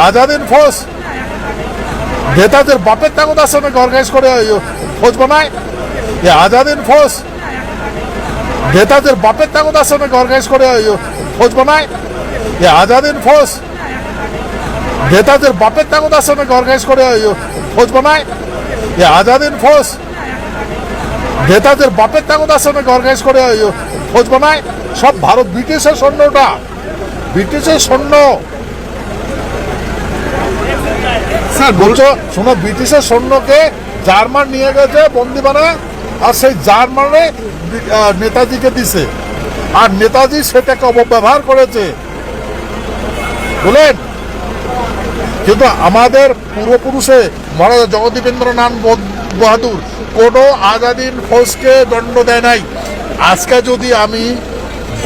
আজাদিন force নেতাদের বাপের তাগত আছে নাকি অর্গানাইজ করে ফৌজ বানায়? আজাদিন ফোর্স নেতাদের বাপের তাগত আছে নাকি অর্গানাইজ করে ফৌজ বানায়? আজাদিন ফোর্স নেতাদের বাপের তাগত আছে নাকি অর্গানাইজ করে ফৌজ বানায়? আজাদিন ফোর্স নেতাদের বাপের তাগত আছে নাকি অর্গানাইজ করে ফৌজ বানায়? সব ভারত ব্রিটিশের সৈন্যটা, ব্রিটিশের সৈন্য। স্যার বলছো শোনো, ব্রিটিশের সৈন্যকে জার্মান নিয়ে গেছে বন্দি বানায়, আর সেই জার্মানে নেতাজিকে দিছে, আর নেতাজি সেটাকে অপব্যবহার করেছে বলেন। কিন্তু আমাদের পূর্বপুরুষে মহারাজা জগদীবেন্দ্রনাথ বাহাদুর কোনো আজাদিন ফৌজকে দণ্ড দেয় নাই। আজকে যদি আমি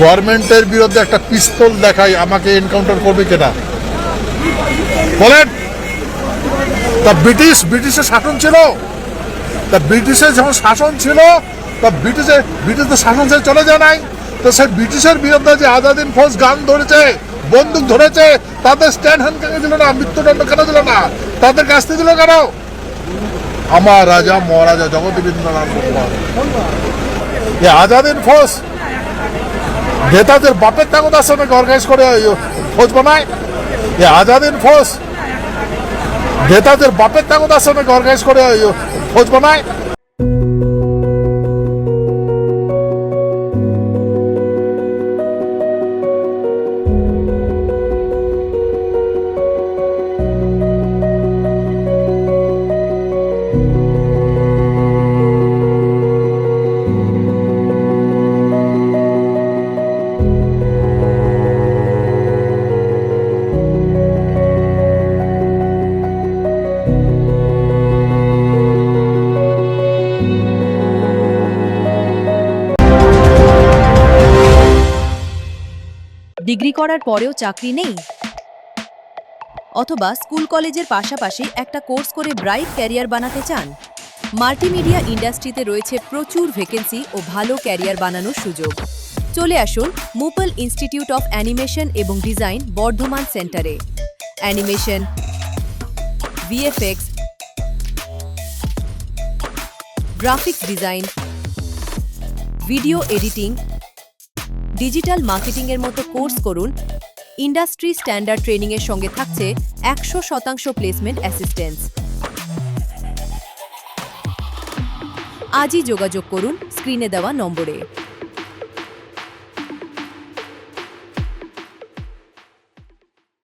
গভর্নমেন্টের বিরুদ্ধে একটা পিস্তল দেখাই, আমাকে এনকাউন্টার করবে কেনা বলেন? তা ব্রিটিশের শাসন ছিল, তা ব্রিটিশের যখন শাসন ছিল, তা ব্রিটিশদের শাসন ছেড়ে চলে যায় নাই। তো সেই ব্রিটিশের বিরুদ্ধে যে আজাদিন ফৌজ গান ধরেছে, বন্দুক ধরেছে, তাদের স্ট্যান্ড হ্যান্ড কেন দিল না? মৃত্যুদণ্ড কেন দিল না? তাদের কাছতে দিল কেন? আমার রাজা মহারাজা জগদীবেন্দ্রনাথ আজাদিন ফৌজ নেতাদের বাপের তাগত আছে নাকি অর্গানাইজ করে ফৌজ বানায়? আজাদিন ফৌজ নেতাদের বাপের তাগত আছে নাকি অর্গানাইজ করে ফৌজ বানায়? ডিগ্রি করার পরেও চাকরি নেই, অথবা স্কুল কলেজের পাশাপাশি একটা কোর্স করে ব্রাইট ক্যারিয়ার বানাতে চান? মাল্টিমিডিয়া ইন্ডাস্ট্রিতে রয়েছে প্রচুর ভ্যাকেন্সি ও ভালো ক্যারিয়ার বানানোর সুযোগ। চলে আসুন মুপল ইনস্টিটিউট অফ অ্যানিমেশন এবং ডিজাইন বর্ধমান সেন্টারে। Animation, VFX, graphics design, video editing, digital মার্কেটিংয়ের মতো কোর্স করুন। ইন্ডাস্ট্রি স্ট্যান্ডার্ড ট্রেনিংয়ের সঙ্গে থাকছে 100% প্লেসমেন্ট অ্যাসিস্ট্যান্স। আজই যোগাযোগ করুন স্ক্রিনে দেওয়া নম্বরে।